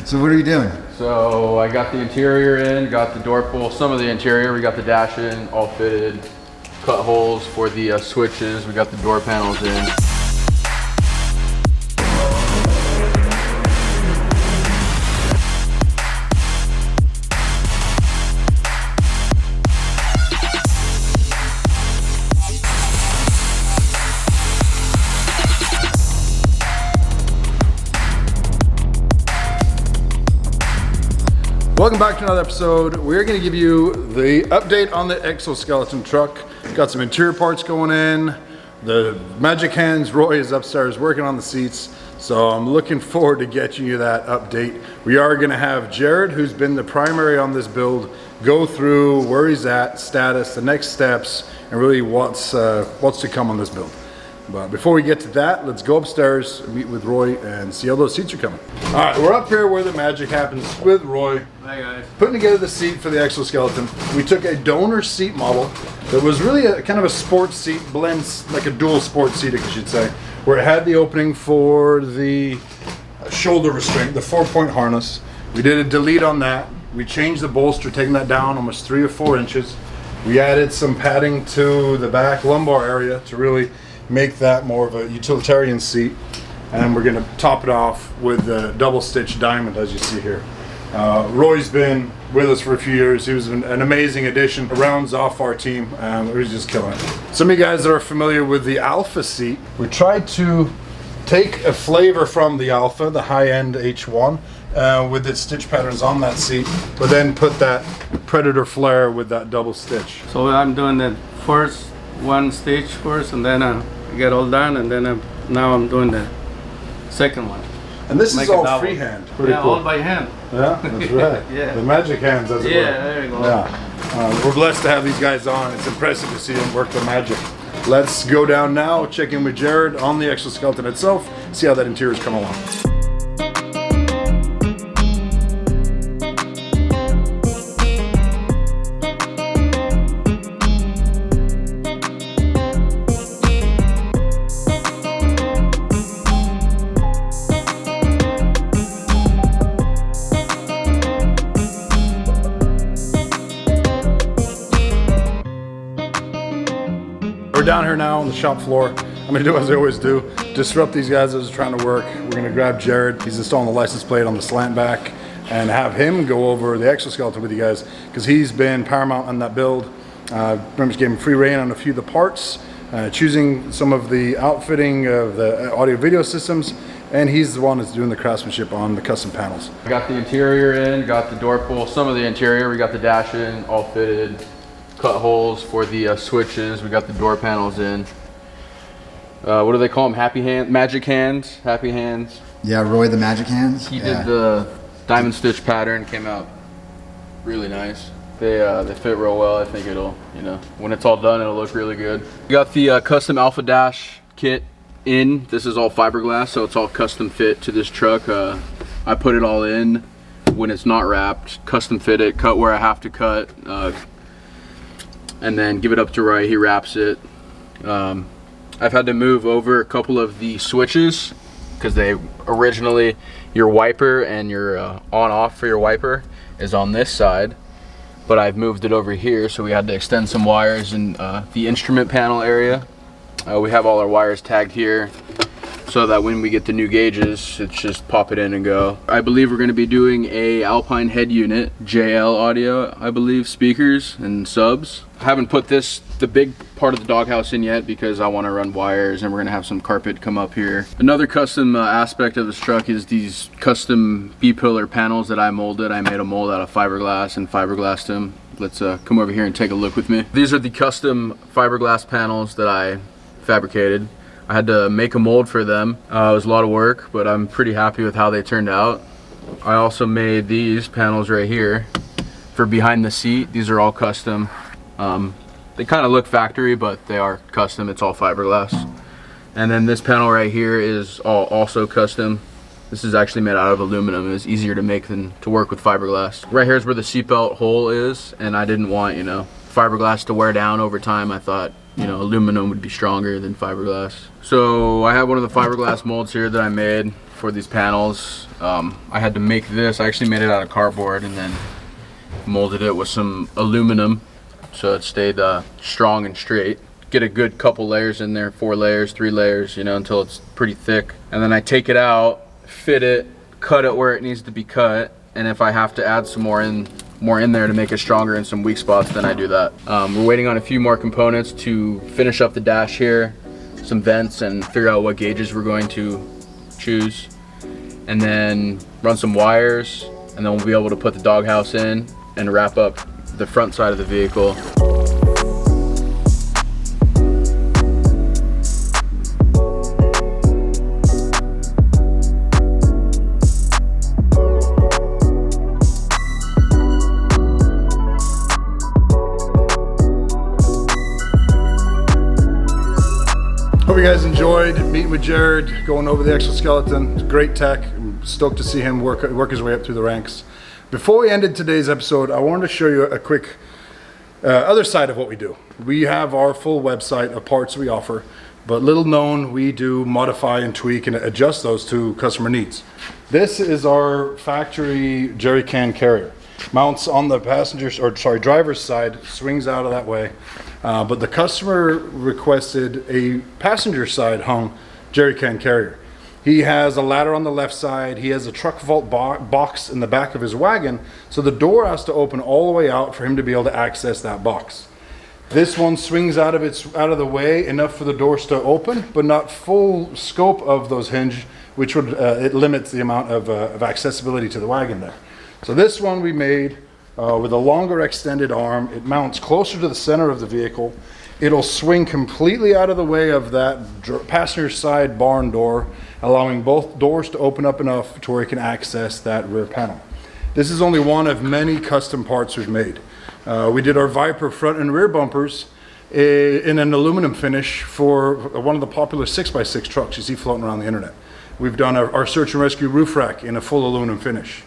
So what are you doing? So I got the interior in, got the door pull, some of the interior, we got the dash in, all fitted, cut holes for the switches, we got the door panels in. Welcome back to another episode. We're going to give you the update on the Exoskeleton truck. Got some interior parts going in. The magic hands, Roy is upstairs working on the seats. So I'm looking forward to getting you that update. We are going to have Jared, who's been the primary on this build, go through where he's at, status, the next steps, and really what's to come on this build. But before we get to that, let's go upstairs, meet with Roy, and see how those seats are coming. All right, we're up here where the magic happens with Roy. Hi guys. Putting together the seat for the Exoskeleton. We took a donor seat model that was really a kind of a sports seat, blends like a dual sports seat, I should say, where it had the opening for the shoulder restraint, the 4-point harness. We did a delete on that. We changed the bolster, taking that down almost 3 or 4 inches. We added some padding to the back lumbar area to really make that more of a utilitarian seat, and we're going to top it off with the double stitch diamond, as you see here. Roy's been with us for a few years. He was an amazing addition. Rounds off our team, and he was just killing it. Some of you guys that are familiar with the Alpha seat, we tried to take a flavor from the Alpha, the high-end H1, with its stitch patterns on that seat, but then put that Predator flare with that double stitch. So I'm doing the first one stitch first, and then get all done, and then now I'm doing the second one. And this Make is it all double. freehand. Pretty Yeah, cool. all by hand. Yeah, that's right. Yeah. The magic hands, as it were. Yeah, there you go. Yeah. We're blessed to have these guys on. It's impressive to see them work the magic. Let's go down now, check in with Jared on the Exoskeleton itself, see how that interior's come along. We're down here now on the shop floor. I'm gonna do as I always do, disrupt these guys as they're trying to work. We're gonna grab Jared, he's installing the license plate on the slant back, and have him go over the Exoskeleton with you guys, because he's been paramount on that build. Pretty much gave him free reign on a few of the parts, choosing some of the outfitting of the audio video systems, and he's the one that's doing the craftsmanship on the custom panels. I got the interior in, got the door pull, some of the interior, we got the dash in, all fitted, cut holes for the switches, we got the door panels in. What do they call them? Happy hand, magic hands, happy hands. Yeah, Roy the magic hands. He did the diamond stitch pattern, came out really nice. They fit real well. I think it'll, when it's all done, it'll look really good. We got the custom Alpha Dash kit in. This is all fiberglass, so it's all custom fit to this truck. I put it all in when it's not wrapped, custom fit it, cut where I have to cut, and then give it up to Roy. He wraps it. I've had to move over a couple of the switches because they originally, your wiper and your on-off for your wiper is on this side, but I've moved it over here, so we had to extend some wires in the instrument panel area. We have all our wires tagged here so that when we get the new gauges, it's just pop it in and go. I believe we're going to be doing a Alpine head unit, JL audio, I believe, speakers and subs. I haven't put the big part of the doghouse in yet because I want to run wires, and we're going to have some carpet come up here. Another custom aspect of this truck is these custom B-pillar panels that I molded. I made a mold out of fiberglass and fiberglassed them. Let's come over here and take a look with me. These are the custom fiberglass panels that I fabricated. I had to make a mold for them. It was a lot of work, but I'm pretty happy with how they turned out. I also made these panels right here for behind the seat. These are all custom. They kind of look factory, but they are custom. It's all fiberglass. And then this panel right here is also custom. This is actually made out of aluminum. It's easier to make than to work with fiberglass. Right here is where the seatbelt hole is, and I didn't want, fiberglass to wear down over time. I thought, aluminum would be stronger than fiberglass. So I have one of the fiberglass molds here that I made for these panels. I had to make this. I actually made it out of cardboard and then molded it with some aluminum so it stayed strong and straight. Get a good couple layers in there, 4 layers, 3 layers, you know, until it's pretty thick. And then I take it out, fit it, cut it where it needs to be cut, and if I have to add some more in there to make it stronger in some weak spots, then I do that. We're waiting on a few more components to finish up the dash here, some vents, and figure out what gauges we're going to choose, and then run some wires, and then we'll be able to put the doghouse in and wrap up the front side of the vehicle. Hope you guys enjoyed meeting with Jared, going over the Exoskeleton. It's great tech. I'm stoked to see him work his way up through the ranks. Before we ended today's episode, I wanted to show you a quick other side of what we do. We have our full website of parts we offer, but little known, we do modify and tweak and adjust those to customer needs. This is our factory jerry can carrier. Mounts on the driver's side, swings out of that way. But the customer requested a passenger side hung jerry can carrier. He has a ladder on the left side. He has a truck vault box in the back of his wagon. So the door has to open all the way out for him to be able to access that box. This one swings out of the way enough for the doors to open, but not full scope of those hinge, which would it limits the amount of accessibility to the wagon there. So this one we made with a longer extended arm. It mounts closer to the center of the vehicle. It'll swing completely out of the way of that passenger side barn door, allowing both doors to open up enough to where it can access that rear panel. This is only one of many custom parts we've made. We did our Viper front and rear bumpers in an aluminum finish for one of the popular 6x6 trucks you see floating around the internet. We've done our search and rescue roof rack in a full aluminum finish.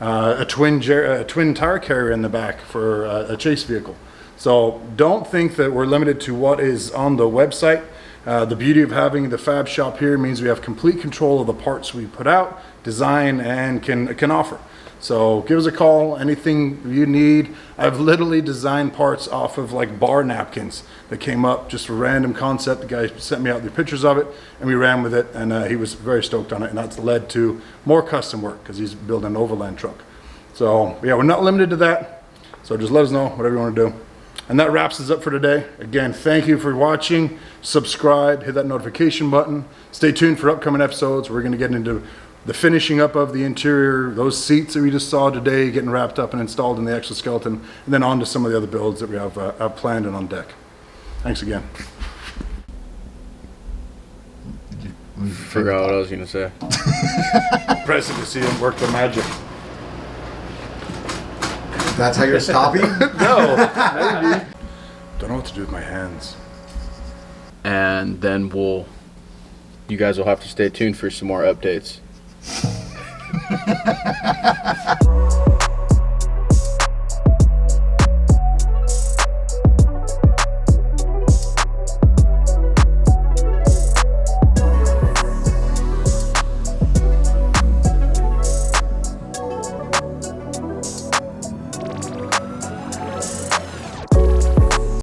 A twin tire carrier in the back for a chase vehicle. So don't think that we're limited to what is on the website. The beauty of having the fab shop here means we have complete control of the parts we put out, design, and can offer. So give us a call, anything you need. I've literally designed parts off of like bar napkins that came up, just a random concept. The guy sent me out the pictures of it and we ran with it, and he was very stoked on it, and that's led to more custom work because he's building an overland truck. So yeah, we're not limited to that. So just let us know, whatever you want to do. And that wraps us up for today. Again, thank you for watching. Subscribe, hit that notification button. Stay tuned for upcoming episodes. We're going to get into the finishing up of the interior, those seats that we just saw today getting wrapped up and installed in the Exoskeleton, and then on to some of the other builds that we have planned and on deck. Thanks again. Forgot what I was going to say. Impressive to see him work the magic. That's how you're stopping? No, maybe. Don't know what to do with my hands. And then you guys will have to stay tuned for some more updates.